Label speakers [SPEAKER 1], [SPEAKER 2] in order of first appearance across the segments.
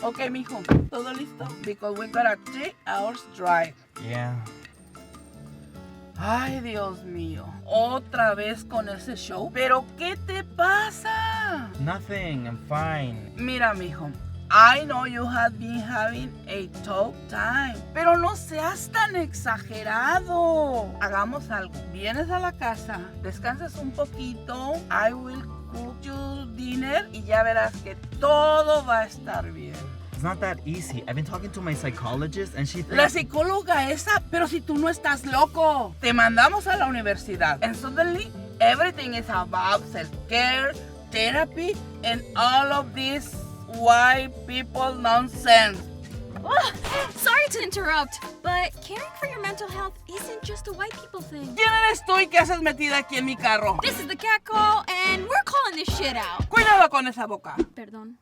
[SPEAKER 1] Okay, mijo, ¿todo listo? Because we got a 3 hours drive.
[SPEAKER 2] Yeah.
[SPEAKER 1] Ay, Dios mío. Otra vez con ese show. ¿Pero qué te pasa?
[SPEAKER 2] Nothing, I'm fine.
[SPEAKER 1] Mira, mijo. I know you have been having a tough time. Pero no seas tan exagerado. Hagamos algo. Vienes a la casa, descansas un poquito. I will cook you dinner y ya verás que todo va a estar bien.
[SPEAKER 2] It's not that easy. I've been talking to my psychologist and she
[SPEAKER 1] La
[SPEAKER 2] thinks...
[SPEAKER 1] psicóloga esa, pero si tú no estás loco. Te mandamos a la universidad. And suddenly, everything is about self-care, therapy, and all of this white people nonsense.
[SPEAKER 3] Sorry to interrupt, but caring for your mental health isn't just a white people thing.
[SPEAKER 1] ¿Quién eres tú y qué haces metida aquí en mi carro?
[SPEAKER 3] This is the cat call, and we're calling this shit out.
[SPEAKER 1] Cuidado con esa boca.
[SPEAKER 3] Perdón.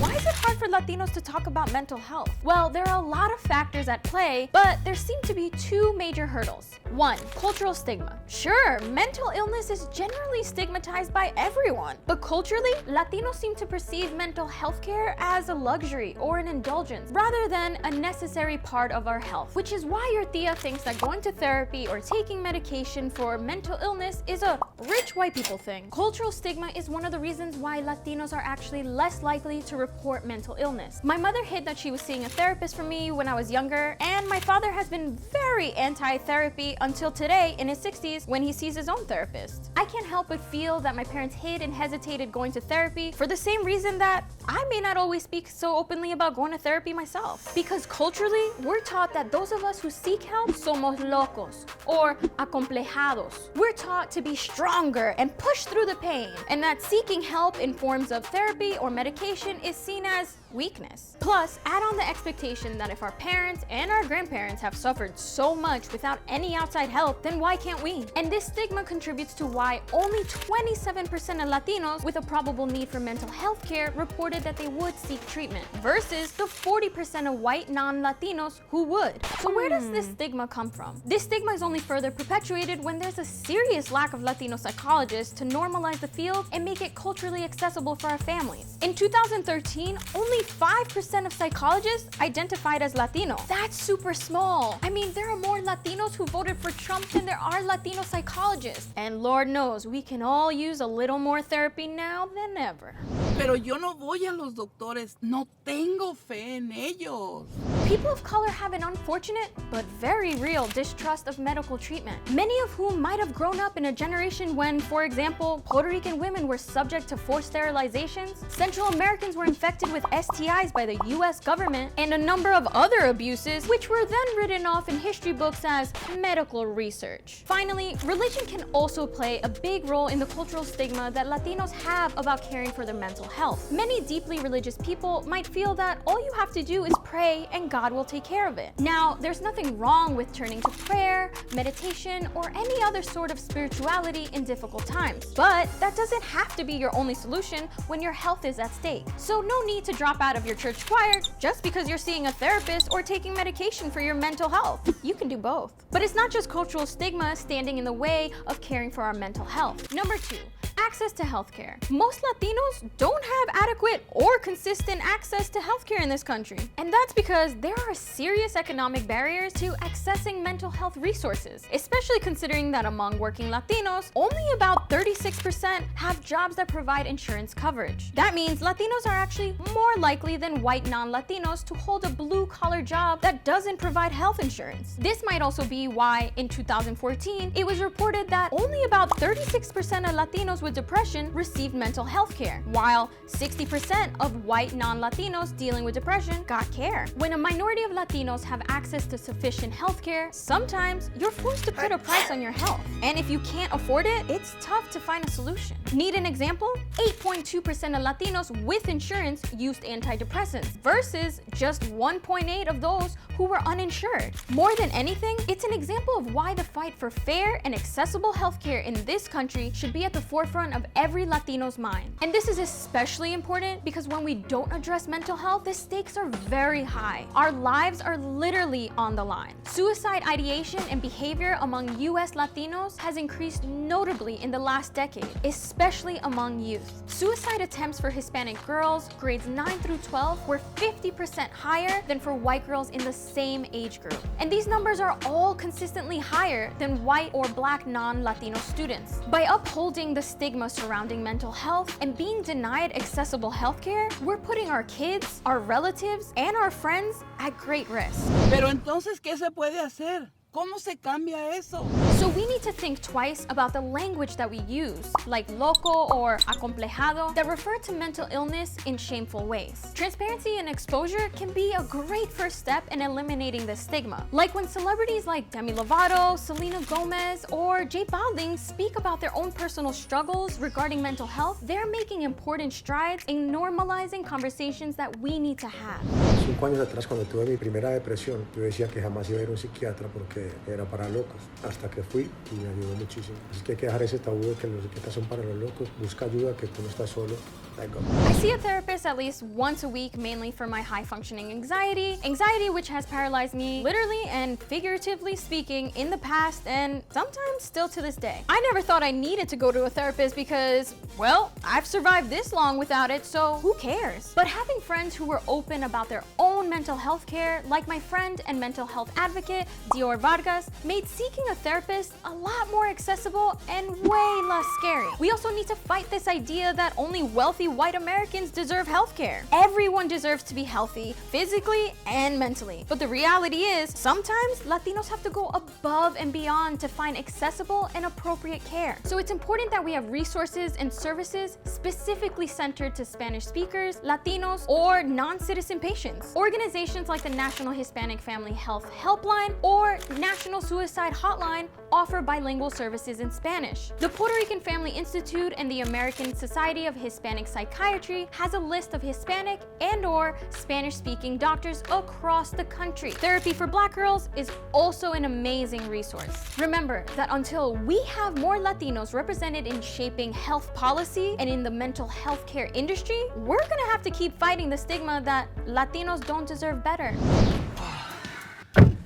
[SPEAKER 4] Why is it hard for Latinos to talk about mental health? Well, there are a lot of factors at play, but there seem to be two major hurdles. One, cultural stigma. Sure, mental illness is generally stigmatized by everyone, but culturally, Latinos seem to perceive mental health care as a luxury or an indulgence rather than a necessary part of our health, which is why your tia thinks that going to therapy or taking medication for mental illness is a rich white people thing. Cultural stigma is one of the reasons why Latinos are actually less likely to report mental illness. My mother hid that she was seeing a therapist for me when I was younger, and my father has been very anti-therapy until today in his 60s when he sees his own therapist. I can't help but feel that my parents hid and hesitated going to therapy for the same reason that I may not always speak so openly about going to therapy myself. Because culturally, we're taught that those of us who seek help somos locos or acomplejados. We're taught to be stronger and push through the pain, and that seeking help in forms of therapy or medication is seen as weakness. Plus, add on the expectation that if our parents and our grandparents have suffered so much without any outside help, then why can't we? And this stigma contributes to why only 27% of Latinos with a probable need for mental health care reported that they would seek treatment, versus the 40% of white non-Latinos who would. So where does this stigma come from? This stigma is only further perpetuated when there's a serious lack of Latino psychologists to normalize the field and make it culturally accessible for our families. In 2013, only 5% of psychologists identified as Latino. That's super small. I mean, there are more Latinos who voted for Trump than there are Latino psychologists. And Lord knows, we can all use a little more therapy now than ever.
[SPEAKER 1] Pero yo no voy a los doctores. No tengo fe en ellos.
[SPEAKER 4] People of color have an unfortunate but very real distrust of medical treatment. Many of whom might have grown up in a generation when, for example, Puerto Rican women were subject to forced sterilizations, Central Americans were infected with STIs by the US government, and a number of other abuses, which were then written off in history books as medical research. Finally, religion can also play a big role in the cultural stigma that Latinos have about caring for their mental health. Many deeply religious people might feel that all you have to do is pray and God will take care of it. Now, there's nothing wrong with turning to prayer, meditation, or any other sort of spirituality in difficult times, but that doesn't have to be your only solution when your health is at stake. So no need to drop out of your church choir just because you're seeing a therapist or taking medication for your mental health. You can do both. But it's not just cultural stigma standing in the way of caring for our mental health. Number 2, access to healthcare. Most Latinos don't have adequate or consistent access to healthcare in this country. And that's because there are serious economic barriers to accessing mental health resources, especially considering that among working Latinos, only about 36% have jobs that provide insurance coverage. That means Latinos are actually more likely than white non-Latinos to hold a blue-collar job that doesn't provide health insurance. This might also be why, in 2014, it was reported that only about 36% of Latinos with depression received mental health care, while 60% of white non-Latinos dealing with depression got care. When a minority of Latinos have access to sufficient health care, sometimes you're forced to put a price on your health. And if you can't afford it, it's tough to find a solution. Need an example? 8.2% of Latinos with insurance used antidepressants versus just 1.8% of those who were uninsured. More than anything, it's an example of why the fight for fair and accessible healthcare in this country should be at the forefront of every Latino's mind. And this is especially important because when we don't address mental health, the stakes are very high. Our lives are literally on the line. Suicide ideation and behavior among US Latinos has increased notably in the last decade, especially among youth. Suicide attempts for Hispanic girls, grade grades 9 through 12 were 50% higher than for white girls in the same age group. And these numbers are all consistently higher than white or black non-Latino students. By upholding the stigma surrounding mental health and being denied accessible healthcare, we're putting our kids, our relatives, and our friends at great risk.
[SPEAKER 1] Pero entonces, ¿qué se puede hacer? ¿Cómo se cambia eso?
[SPEAKER 4] So we need to think twice about the language that we use, like loco or acomplejado, that refer to mental illness in shameful ways. Transparency and exposure can be a great first step in eliminating the stigma. Like when celebrities like Demi Lovato, Selena Gomez, or J Balvin speak about their own personal struggles regarding mental health, they're making important strides in normalizing conversations that we need to have.
[SPEAKER 5] 5 años atrás, cuando tuve mi primera depresión, yo decía que jamás iba a ir a un psiquiatra porque era para locos, hasta que fui y me ayudó muchísimo. Así que hay que dejar ese tabú de que los psiquiatras son para los locos. Busca ayuda, que tú no estás solo.
[SPEAKER 4] I see a therapist at least once a week, mainly for my high-functioning anxiety which has paralyzed me literally and figuratively speaking in the past and sometimes still to this day. I never thought I needed to go to a therapist because, well, I've survived this long without it, so who cares? But having friends who were open about their own mental health care, like my friend and mental health advocate, Dior Vargas, made seeking a therapist a lot more accessible and way less scary. We also need to fight this idea that only wealthy white Americans deserve healthcare. Everyone deserves to be healthy, physically and mentally. But the reality is, sometimes Latinos have to go above and beyond to find accessible and appropriate care. So it's important that we have resources and services specifically centered to Spanish speakers, Latinos, or non-citizen patients. Organizations like the National Hispanic Family Health Helpline or National Suicide Hotline offer bilingual services in Spanish. The Puerto Rican Family Institute and the American Society of Hispanic Psychiatry has a list of Hispanic and/or Spanish-speaking doctors across the country. Therapy for Black girls is also an amazing resource. Remember that until we have more Latinos represented in shaping health policy and in the mental health care industry, we're gonna have to keep fighting the stigma that Latinos don't deserve better.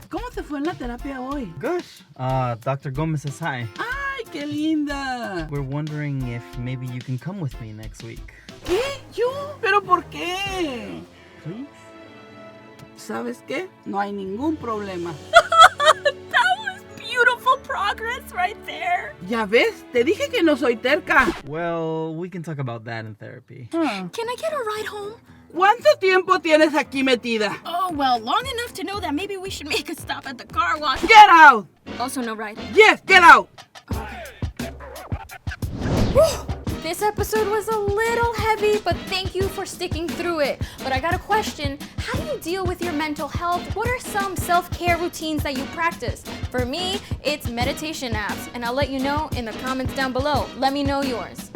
[SPEAKER 1] ¿Cómo te fue en la terapia hoy?
[SPEAKER 2] Good. Dr. Gomez says hi.
[SPEAKER 1] ¡Ay, qué linda!
[SPEAKER 2] We're wondering if maybe you can come with me next week.
[SPEAKER 1] ¿Qué? ¿Yo? ¿Pero por qué?
[SPEAKER 2] Please?
[SPEAKER 1] ¿Sabes qué? No hay ningún problema.
[SPEAKER 3] That was beautiful progress right there.
[SPEAKER 1] ¿Ya ves? Te dije que no soy terca.
[SPEAKER 2] Well, we can talk about that in therapy.
[SPEAKER 3] Can I get a ride home?
[SPEAKER 1] ¿Cuánto tiempo tienes aquí metida?
[SPEAKER 3] Oh, well, long enough to know that maybe we should make a stop at the car wash.
[SPEAKER 1] Get out!
[SPEAKER 3] Also no ride.
[SPEAKER 1] Yes, get out!
[SPEAKER 4] This episode was a little heavy, but thank you for sticking through it. But I got a question. How do you deal with your mental health? What are some self-care routines that you practice? For me, it's meditation apps, and I'll let you know in the comments down below. Let me know yours.